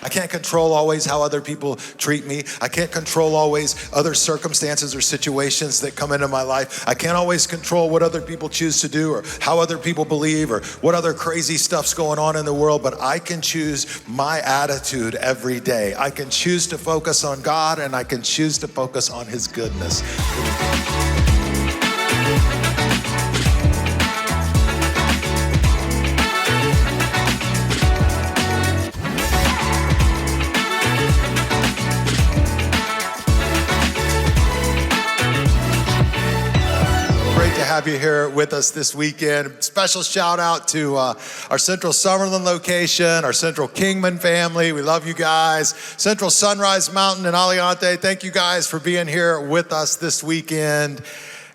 I can't control always how other people treat me. I can't control always other circumstances or situations that come into my life. I can't always control what other people choose to do or how other people believe or what other crazy stuff's going on in the world, but I can choose my attitude every day. I can choose to focus on God, and I can choose to focus on His goodness. Have you here with us this weekend. Special shout out to our Central Summerlin location, our Central Kingman family. We love you guys. Central Sunrise Mountain and Aliante, thank you guys for being here with us this weekend.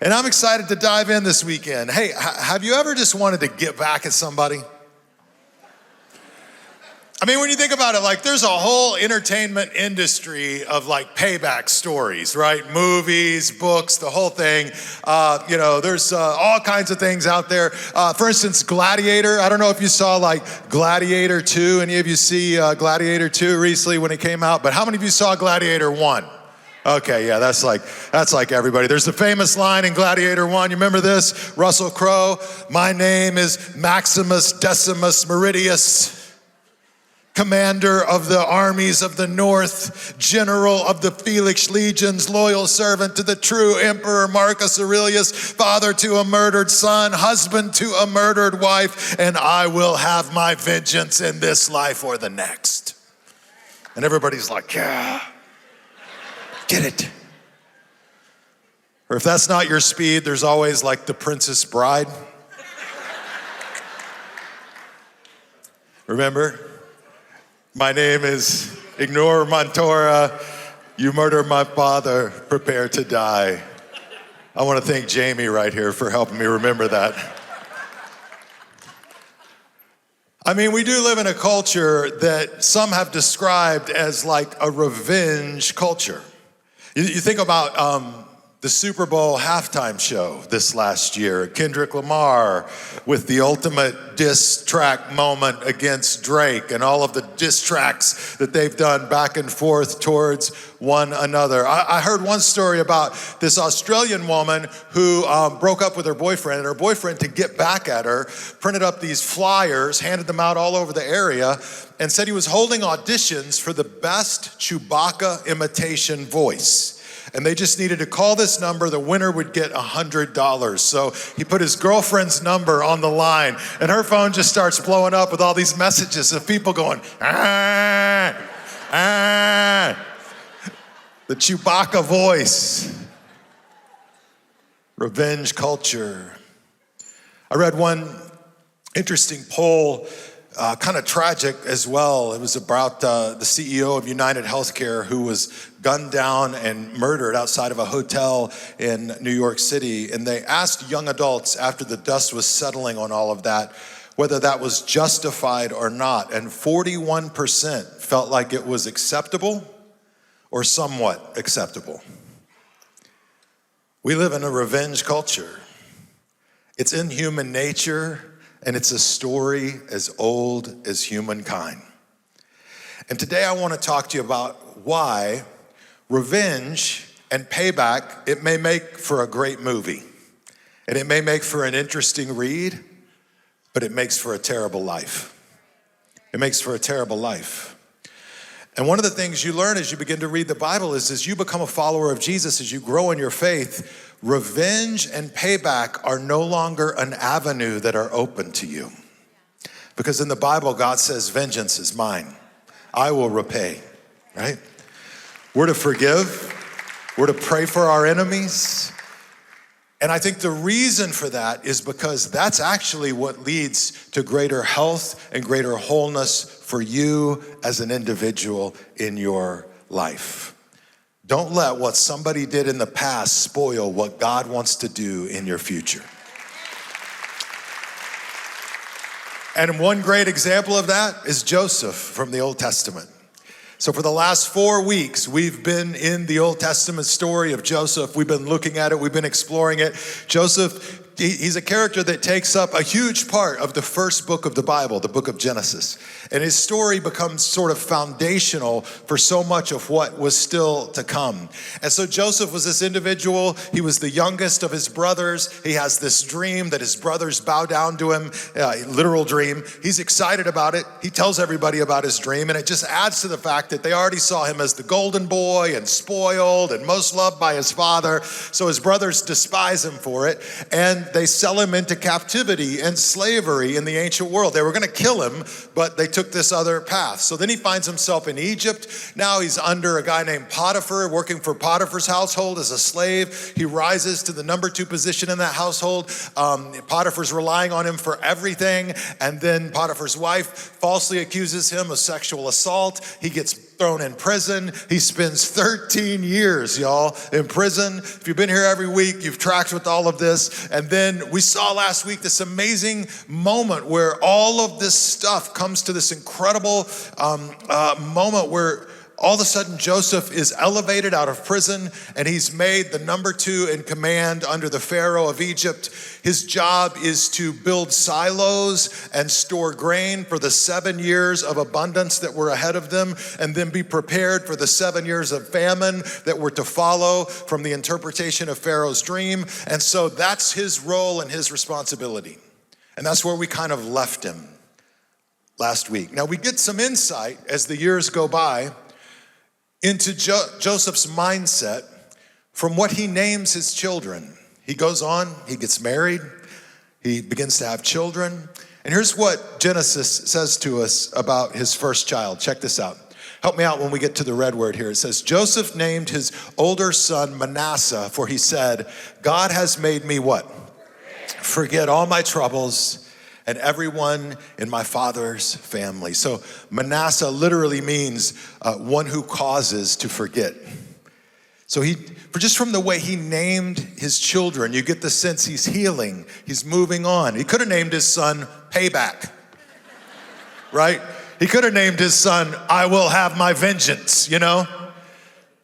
And I'm excited to dive in this weekend. Hey, have you ever just wanted to get back at somebody? I mean, when you think about it, like there's a whole entertainment industry of like payback stories, right? Movies, books, the whole thing. There's all kinds of things out there. For instance, Gladiator. I don't know if you saw like Gladiator 2. Any of you see Gladiator 2 recently when it came out? But how many of you saw Gladiator 1? Okay, yeah, that's like everybody. There's the famous line in Gladiator 1. You remember this? Russell Crowe, "My name is Maximus Decimus Meridius, commander of the armies of the north, general of the Felix legions, loyal servant to the true emperor Marcus Aurelius, father to a murdered son, husband to a murdered wife, and I will have my vengeance in this life or the next." And everybody's like, yeah, get it. Or if that's not your speed, there's always like The Princess Bride. Remember? "My name is Ignore Montoya. You murdered my father. Prepare to die." I want to thank Jamie right here for helping me remember that. I mean, we do live in a culture that some have described as like a revenge culture. You think about the Super Bowl halftime show this last year, Kendrick Lamar with the ultimate diss track moment against Drake and all of the diss tracks that they've done back and forth towards one another. I heard one story about this Australian woman who broke up with her boyfriend, and her boyfriend, to get back at her, printed up these flyers, handed them out all over the area, and said he was holding auditions for the best Chewbacca imitation voice. And they just needed to call this number. The winner would get $100. So he put his girlfriend's number on the line, and her phone just starts blowing up with all these messages of people going, ah, ah. The Chewbacca voice. Revenge culture. I read one interesting poll, kind of tragic as well. It was about the CEO of United Healthcare who was gunned down and murdered outside of a hotel in New York City. And they asked young adults after the dust was settling on all of that, whether that was justified or not. And 41% felt like it was acceptable or somewhat acceptable. We live in a revenge culture. It's in human nature, and it's a story as old as humankind. And today I want to talk to you about why revenge and payback, it may make for a great movie, and it may make for an interesting read, but it makes for a terrible life. It makes for a terrible life. And one of the things you learn as you begin to read the Bible is as you become a follower of Jesus, as you grow in your faith, revenge and payback are no longer an avenue that are open to you. Because in the Bible, God says, vengeance is mine. I will repay, right? We're to forgive. We're to pray for our enemies. And I think the reason for that is because that's actually what leads to greater health and greater wholeness for you as an individual in your life. Don't let what somebody did in the past spoil what God wants to do in your future. And one great example of that is Joseph from the Old Testament. So for the last 4 weeks, we've been in the Old Testament story of Joseph. We've been looking at it. We've been exploring it. Joseph he's a character that takes up a huge part of the first book of the Bible, the book of Genesis. And his story becomes sort of foundational for so much of what was still to come. And so Joseph was this individual. He was the youngest of his brothers. He has this dream that his brothers bow down to him, literal dream. He's excited about it. He tells everybody about his dream, and it just adds to the fact that they already saw him as the golden boy and spoiled and most loved by his father. So his brothers despise him for it, and they sell him into captivity and slavery in the ancient world. They were going to kill him, but they took this other path. So then he finds himself in Egypt. Now he's under a guy named Potiphar, working for Potiphar's household as a slave. He rises to the number 2 position in that household. Potiphar's relying on him for everything. And then Potiphar's wife falsely accuses him of sexual assault. He gets thrown in prison. He spends 13 years, y'all, in prison. If you've been here every week, you've tracked with all of this. And then we saw last week this amazing moment where all of this stuff comes to this incredible moment where all of a sudden Joseph is elevated out of prison, and he's made the number 2 in command under the Pharaoh of Egypt. His job is to build silos and store grain for the 7 years of abundance that were ahead of them, and then be prepared for the 7 years of famine that were to follow from the interpretation of Pharaoh's dream. And so that's his role and his responsibility. And that's where we kind of left him last week. Now we get some insight as the years go by into Joseph's mindset from what he names his children. He goes on, he gets married, he begins to have children. And here's what Genesis says to us about his first child. Check this out. Help me out when we get to the red word here. It says, Joseph named his older son Manasseh, for he said, God has made me what? Forget all my troubles and everyone in my father's family. So Manasseh literally means one who causes to forget. So just from the way he named his children, you get the sense he's healing, he's moving on. He could have named his son Payback, right? He could have named his son, I will have my vengeance, you know?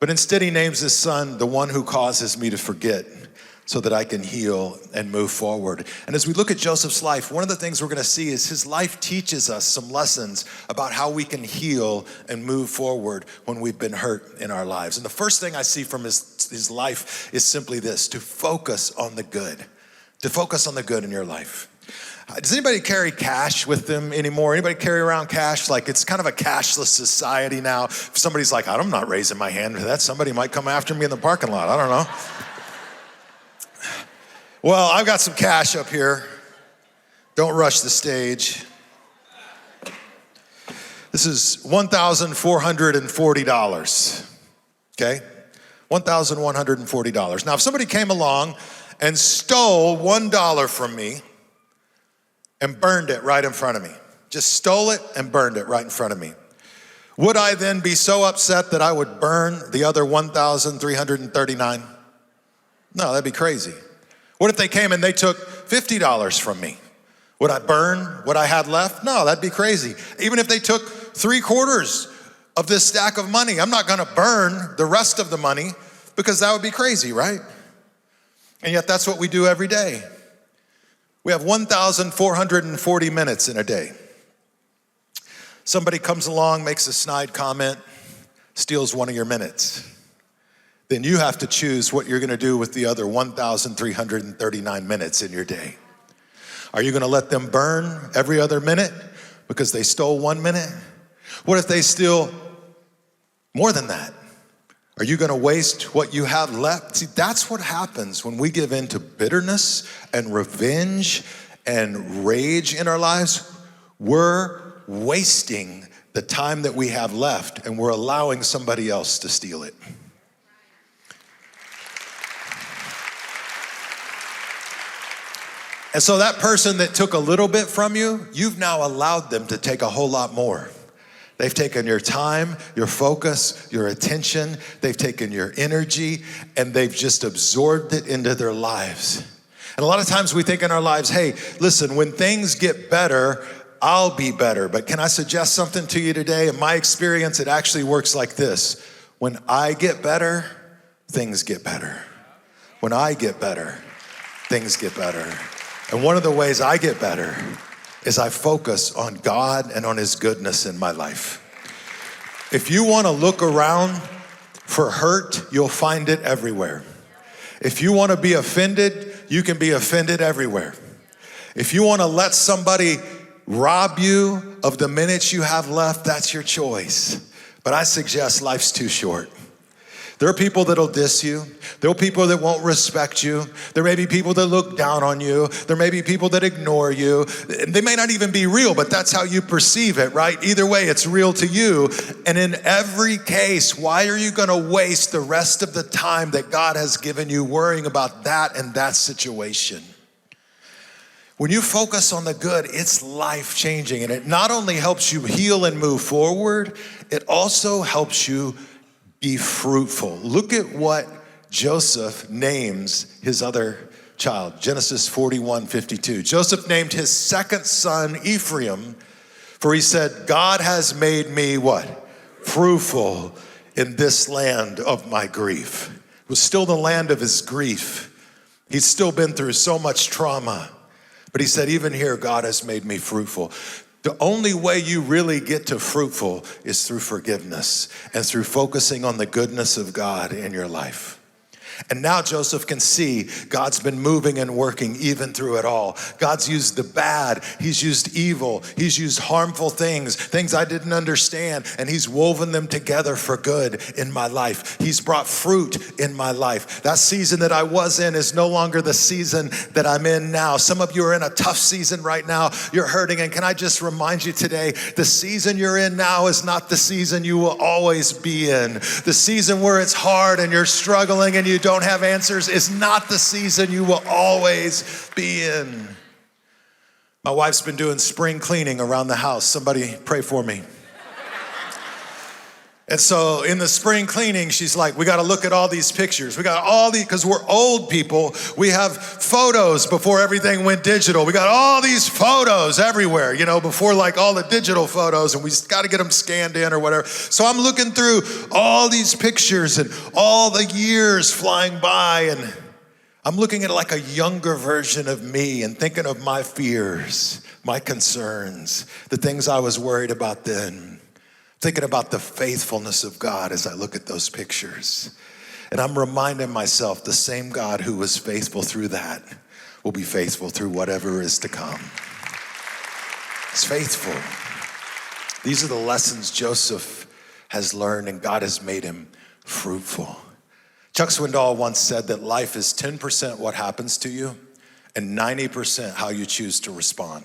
But instead he names his son, the one who causes me to forget, so that I can heal and move forward. And as we look at Joseph's life, one of the things we're gonna see is his life teaches us some lessons about how we can heal and move forward when we've been hurt in our lives. And the first thing I see from his life is simply this: to focus on the good. To focus on the good in your life. Does anybody carry cash with them anymore? Anybody carry around cash? Like, it's kind of a cashless society now. If somebody's like, I'm not raising my hand to that, somebody might come after me in the parking lot, I don't know. Well, I've got some cash up here. Don't rush the stage. This is $1,440, okay? $1,140. Now, if somebody came along and stole $1 from me and burned it right in front of me, just stole it and burned it right in front of me, would I then be so upset that I would burn the other 1,339? No, that'd be crazy. What if they came and they took $50 from me? Would I burn what I had left? No, that'd be crazy. Even if they took 3/4 of this stack of money, I'm not gonna burn the rest of the money because that would be crazy, right? And yet that's what we do every day. We have 1,440 minutes in a day. Somebody comes along, makes a snide comment, steals one of your minutes. Then you have to choose what you're gonna do with the other 1,339 minutes in your day. Are you gonna let them burn every other minute because they stole 1 minute? What if they steal more than that? Are you gonna waste what you have left? See, that's what happens when we give in to bitterness and revenge and rage in our lives. We're wasting the time that we have left, and we're allowing somebody else to steal it. And so that person that took a little bit from you, you've now allowed them to take a whole lot more. They've taken your time, your focus, your attention, they've taken your energy, and they've just absorbed it into their lives. And a lot of times we think in our lives, hey, listen, when things get better, I'll be better. But can I suggest something to you today? In my experience, it actually works like this. When I get better, things get better. When I get better, things get better. And one of the ways I get better is I focus on God and on his goodness in my life. If you want to look around for hurt, you'll find it everywhere. If you want to be offended, you can be offended everywhere. If you want to let somebody rob you of the minutes you have left, that's your choice. But I suggest life's too short. There are people that'll diss you. There are people that won't respect you. There may be people that look down on you. There may be people that ignore you. They may not even be real, but that's how you perceive it, right? Either way, it's real to you. And in every case, why are you going to waste the rest of the time that God has given you worrying about that and that situation? When you focus on the good, it's life-changing. And it not only helps you heal and move forward, it also helps you be fruitful. Look at what Joseph names his other child. Genesis 41:52. Joseph named his second son Ephraim, for he said, God has made me what? Fruitful in this land of my grief. It was still the land of his grief. He's still been through so much trauma. But he said, even here, God has made me fruitful. The only way you really get to fruitful is through forgiveness and through focusing on the goodness of God in your life. And now Joseph can see God's been moving and working even through it all. God's used the bad, he's used evil, he's used harmful things I didn't understand, and he's woven them together for good in my life. He's brought fruit in my life. That season that I was in is no longer the season that I'm in now. Some of you are in a tough season right now. You're hurting, and can I just remind you today, the season you're in now is not the season you will always be in. The season where it's hard and you're struggling and you don't have answers is not the season you will always be in. My wife's been doing spring cleaning around the house. Somebody pray for me. And so in the spring cleaning, she's like, we got to look at all these pictures. We got all these, because we're old people. We have photos before everything went digital. We got all these photos everywhere, before like all the digital photos, and we got to get them scanned in or whatever. So I'm looking through all these pictures and all the years flying by, and I'm looking at like a younger version of me and thinking of my fears, my concerns, the things I was worried about then. Thinking about the faithfulness of God as I look at those pictures. And I'm reminding myself the same God who was faithful through that will be faithful through whatever is to come. He's faithful. These are the lessons Joseph has learned, and God has made him fruitful. Chuck Swindoll once said that life is 10% what happens to you and 90% how you choose to respond.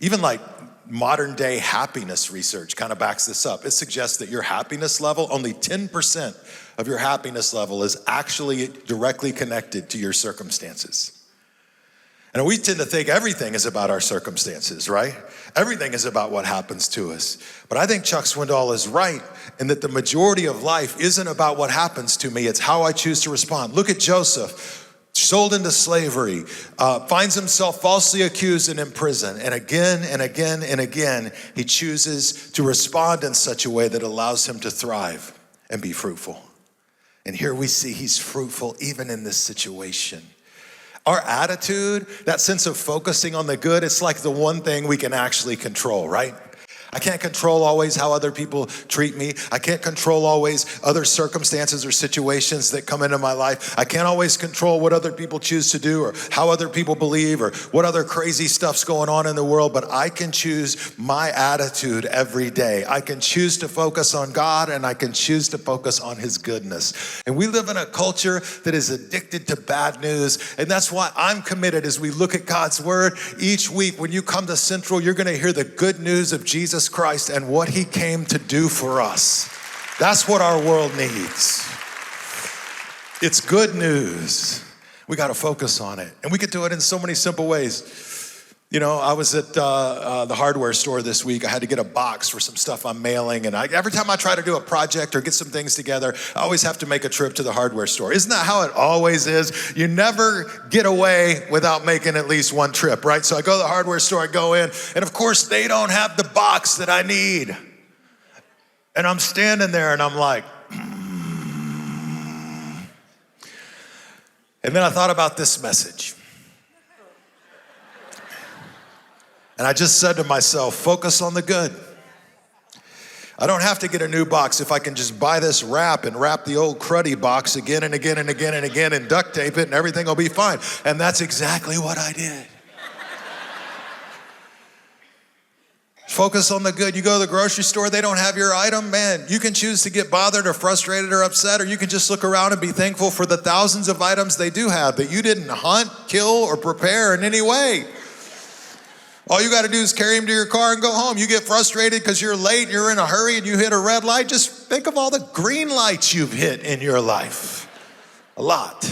Even like modern day happiness research kind of backs this up. It suggests that your happiness level, only 10% of your happiness level is actually directly connected to your circumstances. And we tend to think everything is about our circumstances, right? Everything is about what happens to us. But I think Chuck Swindoll is right in that the majority of life isn't about what happens to me, it's how I choose to respond. Look at Joseph. Sold into slavery, finds himself falsely accused and in prison. And again and again and again, he chooses to respond in such a way that allows him to thrive and be fruitful. And here we see he's fruitful even in this situation. Our attitude, that sense of focusing on the good, it's like the one thing we can actually control, right? I can't control always how other people treat me. I can't control always other circumstances or situations that come into my life. I can't always control what other people choose to do or how other people believe or what other crazy stuff's going on in the world, but I can choose my attitude every day. I can choose to focus on God, and I can choose to focus on his goodness. And we live in a culture that is addicted to bad news, and that's why I'm committed as we look at God's word each week. When you come to Central, you're going to hear the good news of Jesus Christ and what he came to do for us. That's what our world needs. It's good news. We got to focus on it. And we could do it in so many simple ways. I was at the hardware store this week. I had to get a box for some stuff I'm mailing. And every time I try to do a project or get some things together, I always have to make a trip to the hardware store. Isn't that how it always is? You never get away without making at least one trip, right? So I go to the hardware store, I go in, and of course they don't have the box that I need. And I'm standing there and I'm like, And then I thought about this message. And I just said to myself, focus on the good. I don't have to get a new box if I can just buy this wrap and wrap the old cruddy box again and again and again and again and duct tape it and everything will be fine. And that's exactly what I did. Focus on the good. You go to the grocery store, they don't have your item, man. You can choose to get bothered or frustrated or upset, or you can just look around and be thankful for the thousands of items they do have that you didn't hunt, kill, or prepare in any way. All you got to do is carry them to your car and go home. You get frustrated because you're late, you're in a hurry, and you hit a red light. Just think of all the green lights you've hit in your life. A lot.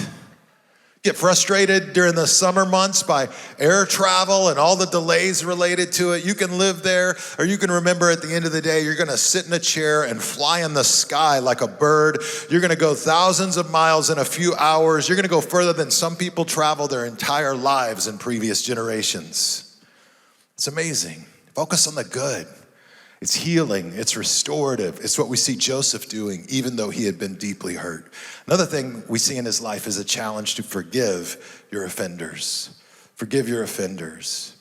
Get frustrated during the summer months by air travel and all the delays related to it. You can live there, or you can remember at the end of the day, you're going to sit in a chair and fly in the sky like a bird. You're going to go thousands of miles in a few hours. You're going to go further than some people travel their entire lives in previous generations. It's amazing. Focus on the good. It's healing. It's restorative. It's what we see Joseph doing, even though he had been deeply hurt. Another thing we see in his life is a challenge to forgive your offenders. Forgive your offenders.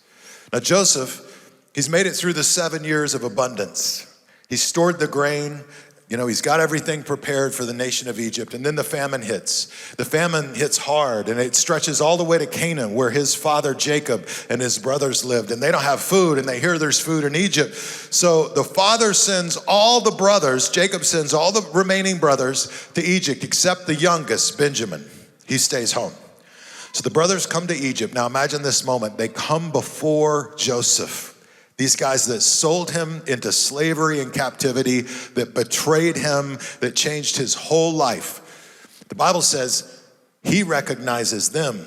Now, Joseph, he's made it through the 7 years of abundance. He's stored the grain. He's got everything prepared for the nation of Egypt. And then the famine hits. The famine hits hard, and it stretches all the way to Canaan, where his father Jacob and his brothers lived. And they don't have food, and they hear there's food in Egypt. So the father sends all the brothers, Jacob sends all the remaining brothers to Egypt, except the youngest, Benjamin. He stays home. So the brothers come to Egypt. Now imagine this moment. They come before Joseph. These guys that sold him into slavery and captivity, that betrayed him, that changed his whole life. The Bible says he recognizes them,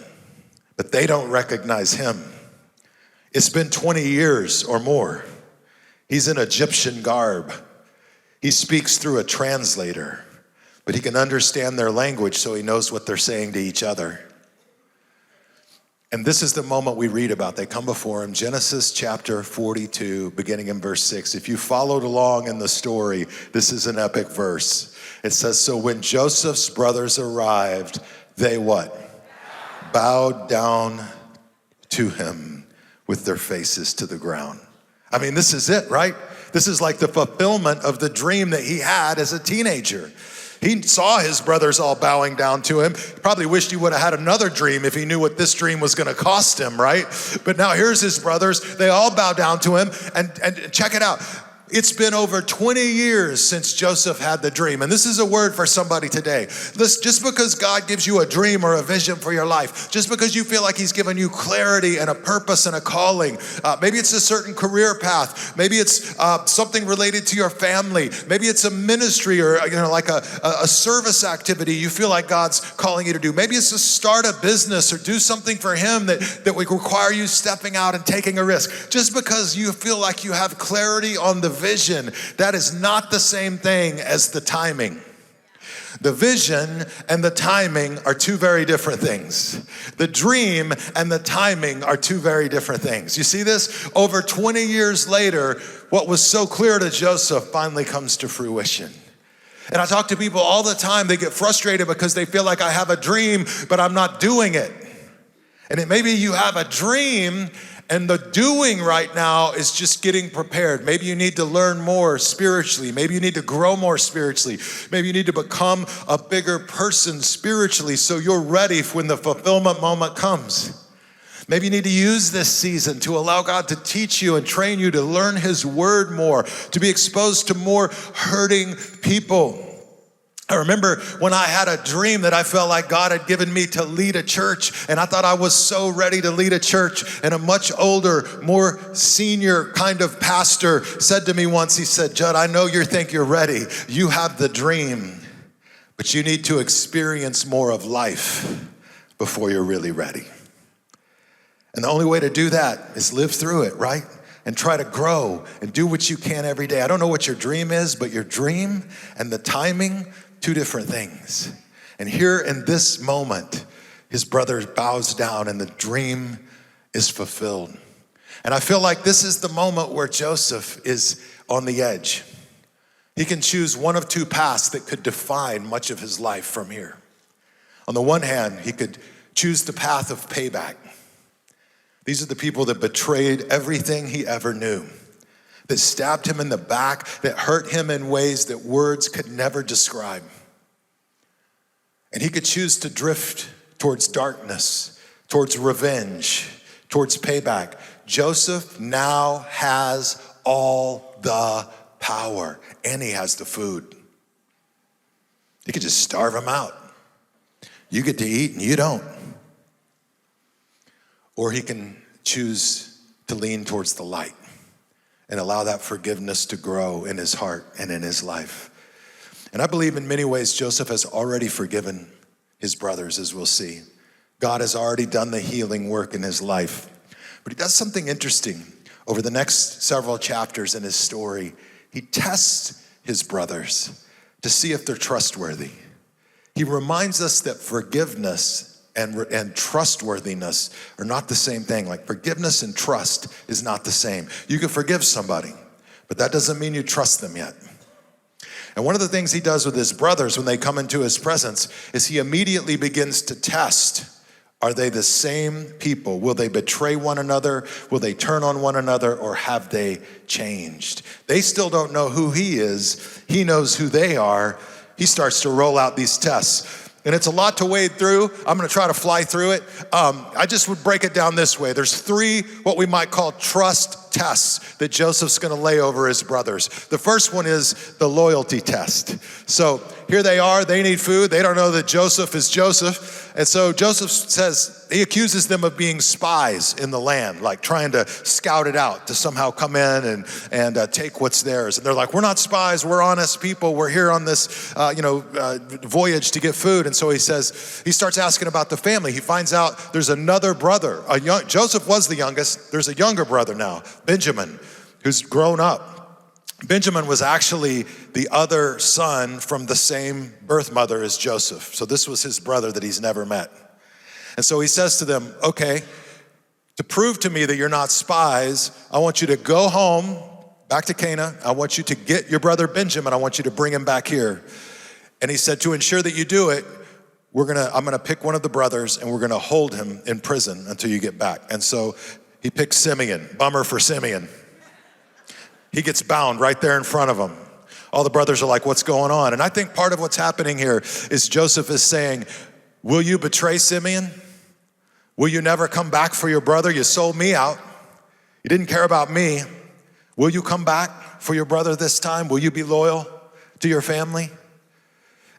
but they don't recognize him. It's been 20 years or more. He's in Egyptian garb. He speaks through a translator, but he can understand their language, so he knows what they're saying to each other. And this is the moment we read about. They come before him, Genesis chapter 42, beginning in verse 6. If you followed along in the story, this is an epic verse. It says, so when Joseph's brothers arrived, they what? Bowed down to him with their faces to the ground. I mean, this is it, right? This is like the fulfillment of the dream that he had as a teenager. He saw his brothers all bowing down to him. He probably wished he would have had another dream if he knew what this dream was going to cost him, right? But now here's his brothers. They all bow down to him. And check it out. It's been over 20 years since Joseph had the dream. And this is a word for somebody today. Listen, just because God gives you a dream or a vision for your life, just because you feel like he's given you clarity and a purpose and a calling, maybe it's a certain career path, maybe it's something related to your family, maybe it's a ministry or like a service activity you feel like God's calling you to do. Maybe it's to start a business or do something for him that would require you stepping out and taking a risk. Just because you feel like you have clarity on the vision, that is not the same thing as the timing. The vision and the timing are two very different things. The dream and the timing are two very different things. You see this? Over 20 years later, what was so clear to Joseph finally comes to fruition. And I talk to people all the time. They get frustrated because they feel like I have a dream, but I'm not doing it. And maybe you have a dream, and the doing right now is just getting prepared. Maybe you need to learn more spiritually. Maybe you need to grow more spiritually. Maybe you need to become a bigger person spiritually so you're ready when the fulfillment moment comes. Maybe you need to use this season to allow God to teach you and train you to learn his word more, to be exposed to more hurting people. I remember when I had a dream that I felt like God had given me to lead a church, and I thought I was so ready to lead a church, and a much older, more senior kind of pastor said to me once, he said, Judd, I know you think you're ready. You have the dream, but you need to experience more of life before you're really ready. And the only way to do that is live through it, right? And try to grow and do what you can every day. I don't know what your dream is, but your dream and the timing, two different things. And here in this moment, his brother bows down and the dream is fulfilled. And I feel like this is the moment where Joseph is on the edge. He can choose one of two paths that could define much of his life from here. On the one hand, he could choose the path of payback. These are the people that betrayed everything he ever knew, that stabbed him in the back, that hurt him in ways that words could never describe. And he could choose to drift towards darkness, towards revenge, towards payback. Joseph now has all the power, and he has the food. He could just starve him out. You get to eat and you don't. Or he can choose to lean towards the light and allow that forgiveness to grow in his heart and in his life. And I believe in many ways Joseph has already forgiven his brothers, as we'll see. God has already done the healing work in his life. But he does something interesting. Over the next several chapters in his story, he tests his brothers to see if they're trustworthy. He reminds us that forgiveness and trustworthiness are not the same thing. Like forgiveness and trust is not the same. You can forgive somebody, but that doesn't mean you trust them yet. And one of the things he does with his brothers when they come into his presence is he immediately begins to test. Are they the same people? Will they betray one another? Will they turn on one another? Or have they changed? They still don't know who he is. He knows who they are. He starts to roll out these tests. And it's a lot to wade through. I'm gonna try to fly through it. I just would break it down this way. There's 3 what we might call trust tests that Joseph's gonna lay over his brothers. The first one is the loyalty test. So here they are, they need food. They don't know that Joseph is Joseph. And so Joseph says, he accuses them of being spies in the land, like trying to scout it out to somehow come in and take what's theirs. And they're like, we're not spies, we're honest people. We're here on this voyage to get food. And so he starts asking about the family. He finds out there's another brother. Joseph was the youngest. There's a younger brother now, Benjamin, who's grown up. Benjamin was actually the other son from the same birth mother as Joseph. So this was his brother that he's never met. And so he says to them, okay, to prove to me that you're not spies, I want you to go home, back to Canaan. I want you to get your brother Benjamin. I want you to bring him back here. And he said, to ensure that you do it, I'm gonna pick one of the brothers and we're gonna hold him in prison until you get back. And so he picks Simeon. Bummer for Simeon. He gets bound right there in front of him. All the brothers are like, what's going on? And I think part of what's happening here is Joseph is saying, will you betray Simeon? Will you never come back for your brother? You sold me out. You didn't care about me. Will you come back for your brother this time? Will you be loyal to your family?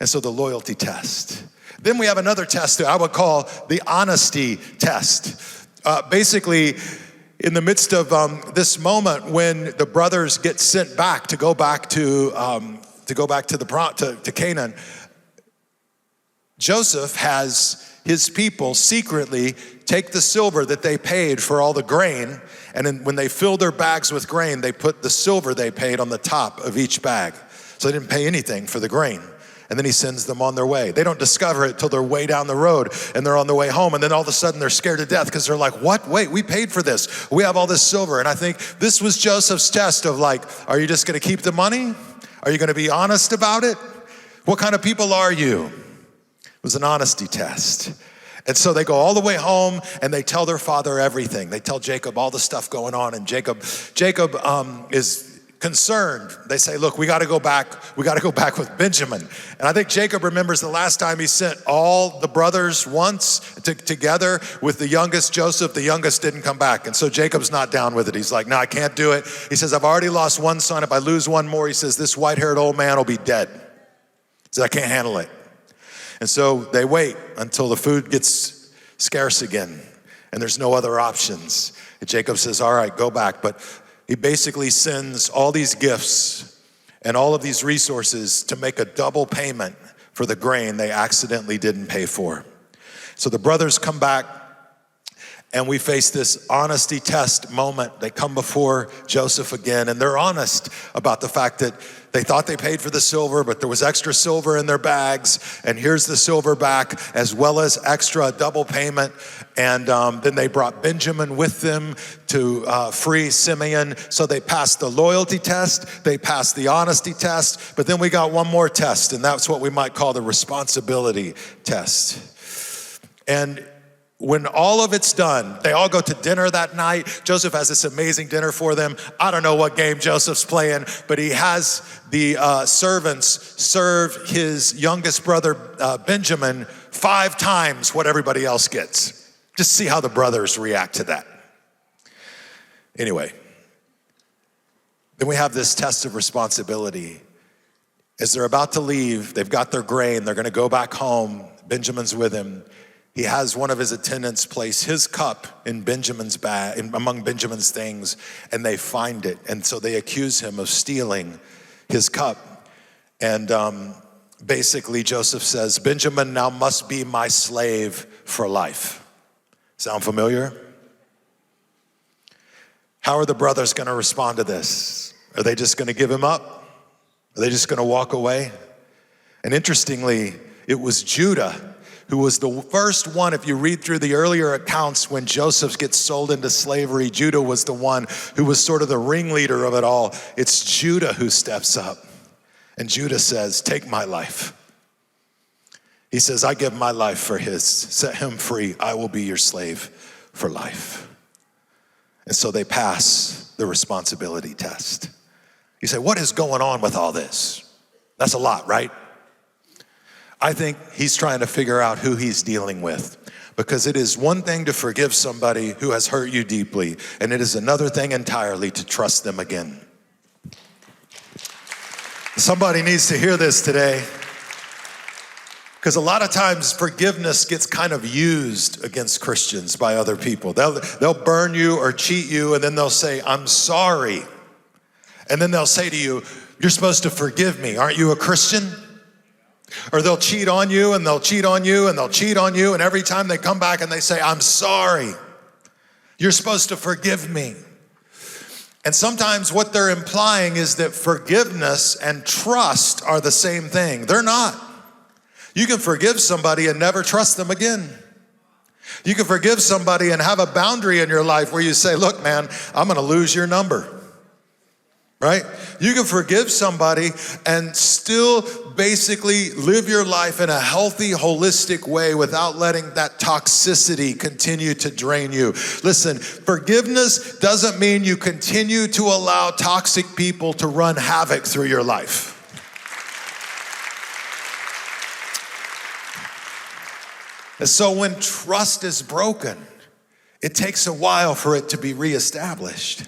And so the loyalty test. Then we have another test that I would call the honesty test. Basically, in the midst of this moment when the brothers get sent back to go back to Canaan, Joseph has his people secretly take the silver that they paid for all the grain, and then when they filled their bags with grain, they put the silver they paid on the top of each bag. So they didn't pay anything for the grain. And then he sends them on their way. They don't discover it till they're way down the road and they're on their way home. And then all of a sudden they're scared to death because they're like, what? Wait, we paid for this. We have all this silver. And I think this was Joseph's test of like, are you just gonna keep the money? Are you gonna be honest about it? What kind of people are you? It was an honesty test. And so they go all the way home and they tell their father everything. They tell Jacob all the stuff going on, and Jacob is concerned. They say, look, we got to go back with Benjamin. And I think Jacob remembers the last time he sent all the brothers once together with the youngest Joseph. The youngest didn't come back. And so Jacob's not down with it. He's like, no, I can't do it. He says, I've already lost one son. If I lose one more, he says, this white-haired old man will be dead. He says, I can't handle it. And so they wait until the food gets scarce again and there's no other options. And Jacob says, all right, go back. But he basically sends all these gifts and all of these resources to make a double payment for the grain they accidentally didn't pay for. So the brothers come back and we face this honesty test moment. They come before Joseph again and they're honest about the fact that they thought they paid for the silver, but there was extra silver in their bags, and here's the silver back, as well as extra double payment. And then they brought Benjamin with them to free Simeon. So they passed the loyalty test, they passed the honesty test, but then we got one more test, and that's what we might call the responsibility test. And when all of it's done, they all go to dinner that night. Joseph has this amazing dinner for them. I don't know what game Joseph's playing, but he has the servants serve his youngest brother, Benjamin, 5 times what everybody else gets. Just see how the brothers react to that. Anyway, then we have this test of responsibility. As they're about to leave, they've got their grain, they're gonna go back home. Benjamin's with him. He has one of his attendants place his cup in Benjamin's bag, among Benjamin's things, and they find it. And so they accuse him of stealing his cup. And basically Joseph says, Benjamin now must be my slave for life. Sound familiar? How are the brothers gonna respond to this? Are they just gonna give him up? Are they just gonna walk away? And interestingly, it was Judah who was the first one. If you read through the earlier accounts when Joseph gets sold into slavery, Judah was the one who was sort of the ringleader of it all. It's Judah who steps up. And Judah says, take my life. He says, I give my life for his. Set him free. I will be your slave for life. And so they pass the responsibility test. You say, what is going on with all this? That's a lot, right? I think he's trying to figure out who he's dealing with, because it is one thing to forgive somebody who has hurt you deeply, and it is another thing entirely to trust them again. Somebody needs to hear this today, because a lot of times forgiveness gets kind of used against Christians by other people. They'll burn you or cheat you, and then they'll say, I'm sorry. And then they'll say to you, you're supposed to forgive me. Aren't you a Christian? Or they'll cheat on you and they'll cheat on you and they'll cheat on you. And every time they come back and they say, I'm sorry, you're supposed to forgive me. And sometimes what they're implying is that forgiveness and trust are the same thing. They're not. You can forgive somebody and never trust them again. You can forgive somebody and have a boundary in your life where you say, look, man, I'm gonna lose your number. Right? You can forgive somebody and still basically live your life in a healthy, holistic way without letting that toxicity continue to drain you. Listen, forgiveness doesn't mean you continue to allow toxic people to run havoc through your life. And so when trust is broken, it takes a while for it to be reestablished.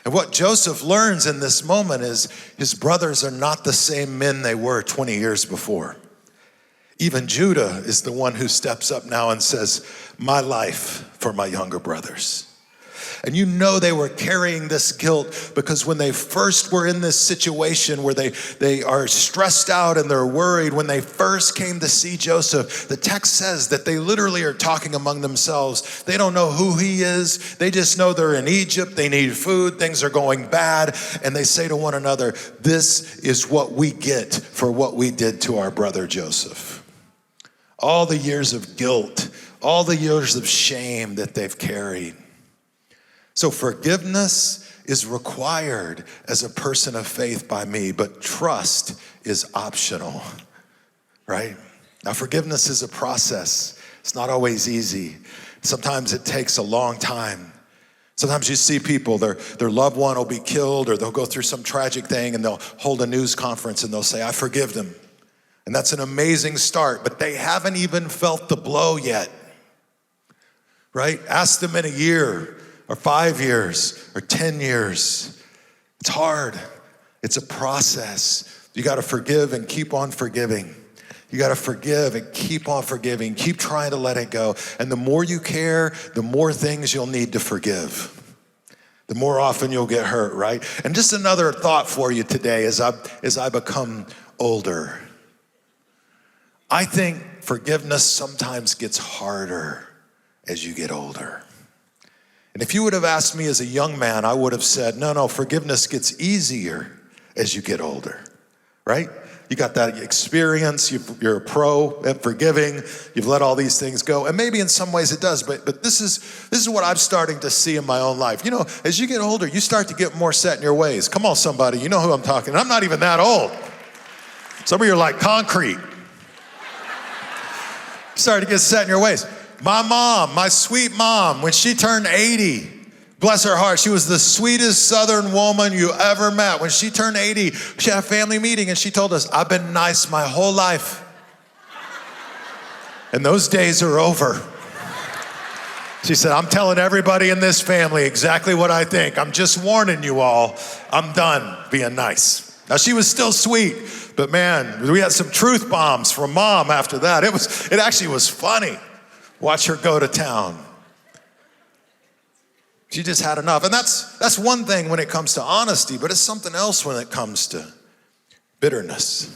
And what Joseph learns in this moment is his brothers are not the same men they were 20 years before. Even Judah is the one who steps up now and says, my life for my younger brothers. And you know they were carrying this guilt because when they first were in this situation where they are stressed out and they're worried, when they first came to see Joseph, the text says that they literally are talking among themselves. They don't know who he is. They just know they're in Egypt. They need food. Things are going bad. And they say to one another, this is what we get for what we did to our brother Joseph. All the years of guilt, all the years of shame that they've carried. So forgiveness is required as a person of faith by me, but trust is optional, right? Now, forgiveness is a process. It's not always easy. Sometimes it takes a long time. Sometimes you see people, their loved one will be killed or they'll go through some tragic thing and they'll hold a news conference and they'll say, I forgive them. And that's an amazing start, but they haven't even felt the blow yet, right? Ask them in a year, or 5 years, or 10 years. It's hard. It's a process. You gotta forgive and keep on forgiving. You gotta forgive and keep on forgiving. Keep trying to let it go. And the more you care, the more things you'll need to forgive. The more often you'll get hurt, right? And just another thought for you today as I become older. I think forgiveness sometimes gets harder as you get older. And if you would have asked me as a young man, I would have said, no, forgiveness gets easier as you get older, right? You got that experience, you're a pro at forgiving, you've let all these things go. And maybe in some ways it does, but this is what I'm starting to see in my own life. You know, as you get older, you start to get more set in your ways. Come on, somebody, you know who I'm talking to. I'm not even that old. Some of you are like concrete. Starting to get set in your ways. My mom, my sweet mom, when she turned 80, bless her heart, she was the sweetest Southern woman you ever met. When she turned 80, she had a family meeting and she told us, I've been nice my whole life. And those days are over. She said, I'm telling everybody in this family exactly what I think. I'm just warning you all, I'm done being nice. Now she was still sweet, but man, we had some truth bombs from mom after that. It actually was funny. Watch her go to town. She just had enough. And that's one thing when it comes to honesty, but it's something else when it comes to bitterness,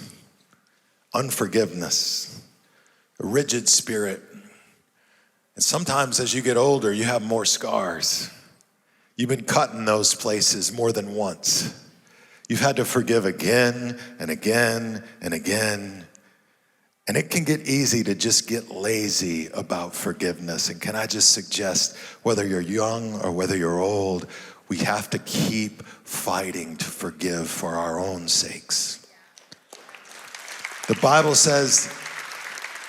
unforgiveness, a rigid spirit. And sometimes as you get older, you have more scars. You've been cut in those places more than once. You've had to forgive again and again and again. And it can get easy to just get lazy about forgiveness. And can I just suggest, whether you're young or whether you're old, we have to keep fighting to forgive for our own sakes. The Bible says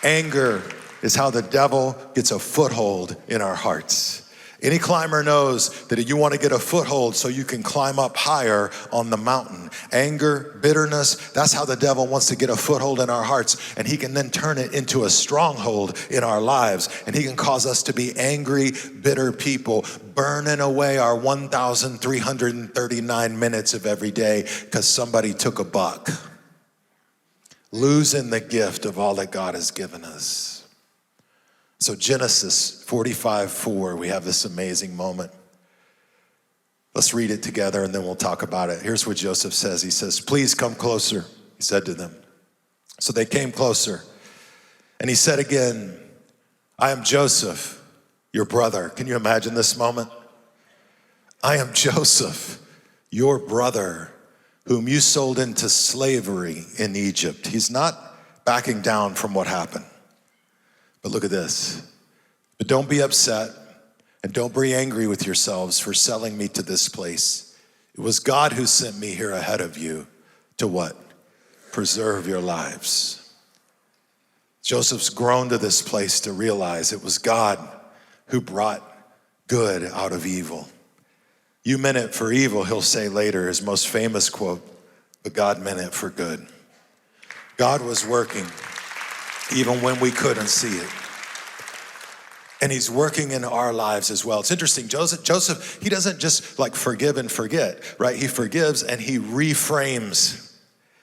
anger is how the devil gets a foothold in our hearts. Any climber knows that you want to get a foothold so you can climb up higher on the mountain. Anger, bitterness, that's how the devil wants to get a foothold in our hearts, and he can then turn it into a stronghold in our lives, and he can cause us to be angry, bitter people, burning away our 1,339 minutes of every day because somebody took a buck, losing the gift of all that God has given us. So Genesis 45:4, we have this amazing moment. Let's read it together and then we'll talk about it. Here's what Joseph says. He says, please come closer, he said to them. So they came closer. And he said again, I am Joseph, your brother. Can you imagine this moment? I am Joseph, your brother, whom you sold into slavery in Egypt. He's not backing down from what happened. But look at this. But don't be upset and don't be angry with yourselves for selling me to this place. It was God who sent me here ahead of you to what? Preserve your lives. Joseph's grown to this place to realize it was God who brought good out of evil. You meant it for evil, he'll say later, his most famous quote, but God meant it for good. God was working even when we couldn't see it. And he's working in our lives as well. It's interesting, Joseph, he doesn't just like forgive and forget, right? He forgives and he reframes.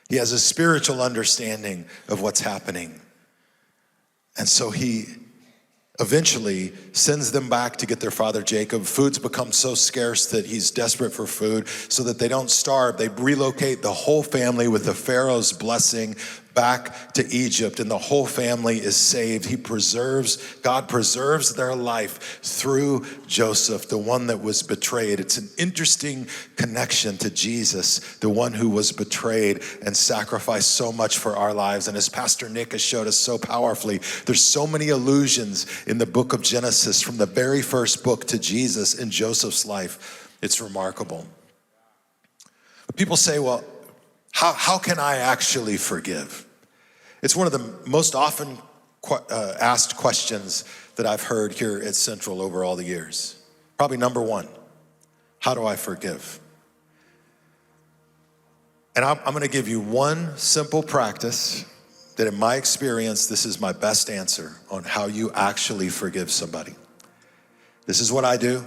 He has a spiritual understanding of what's happening. And so he eventually sends them back to get their father Jacob. Food's become so scarce that he's desperate for food so that they don't starve. They relocate the whole family with the Pharaoh's blessing back to Egypt, and the whole family is saved. God preserves their life through Joseph, the one that was betrayed. It's an interesting connection to Jesus, the one who was betrayed and sacrificed so much for our lives. And as Pastor Nick has showed us so powerfully, there's so many allusions in the book of Genesis from the very first book to Jesus in Joseph's life. It's remarkable. But people say, well, how can I actually forgive? It's one of the most often asked questions that I've heard here at Central over all the years. Probably number one, how do I forgive? And I'm going to give you one simple practice that in my experience, this is my best answer on how you actually forgive somebody. This is what I do,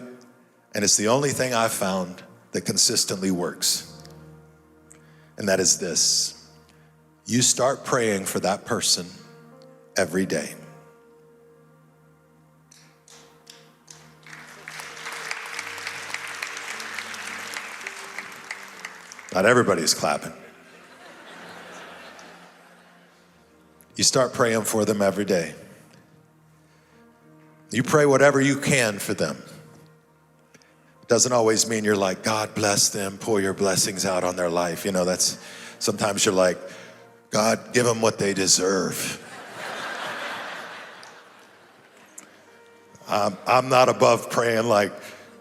and it's the only thing I've found that consistently works. And that is this. You start praying for that person every day. Not everybody's clapping. You start praying for them every day. You pray whatever you can for them. It doesn't always mean you're like, God bless them, pour your blessings out on their life. You know, sometimes you're like, God, give them what they deserve. I'm not above praying like,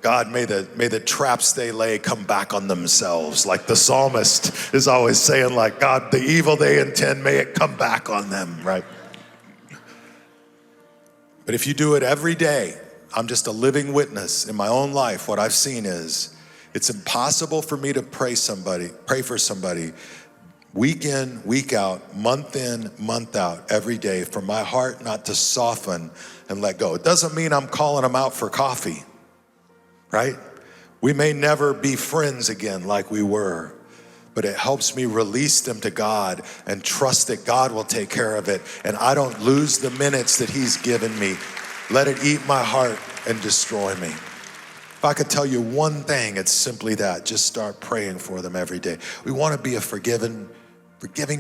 God, may the traps they lay come back on themselves. Like the psalmist is always saying, like, God, the evil they intend, may it come back on them, right? But if you do it every day, I'm just a living witness in my own life. What I've seen is it's impossible for me to pray for somebody week in, week out, month in, month out, every day, for my heart not to soften and let go. It doesn't mean I'm calling them out for coffee, right? We may never be friends again like we were, but it helps me release them to God and trust that God will take care of it, and I don't lose the minutes that He's given me. Let it eat my heart and destroy me. If I could tell you one thing, it's simply that. Just start praying for them every day. We want to be a forgiving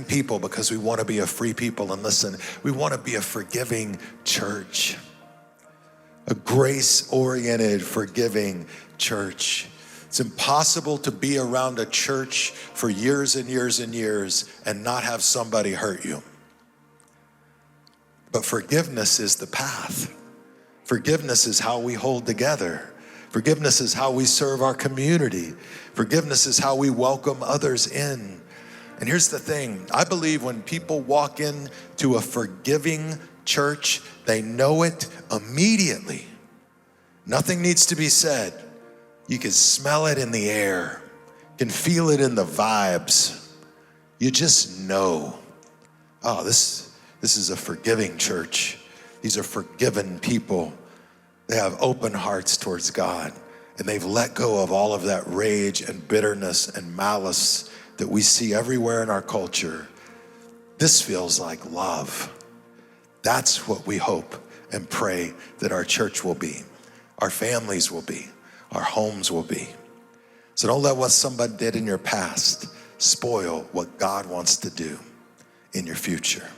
people because we want to be a free people. And listen, we want to be a forgiving church, a grace-oriented, forgiving church. It's impossible to be around a church for years and years and years and not have somebody hurt you. But forgiveness is the path. Forgiveness is how we hold together. Forgiveness is how we serve our community. Forgiveness is how we welcome others in. And here's the thing. I believe when people walk into a forgiving church, they know it immediately. Nothing needs to be said. You can smell it in the air. You can feel it in the vibes. You just know, oh, this is a forgiving church. These are forgiven people. They have open hearts towards God, and they've let go of all of that rage and bitterness and malice that we see everywhere in our culture. This feels like love. That's what we hope and pray that our church will be, our families will be, our homes will be. So don't let what somebody did in your past spoil what God wants to do in your future.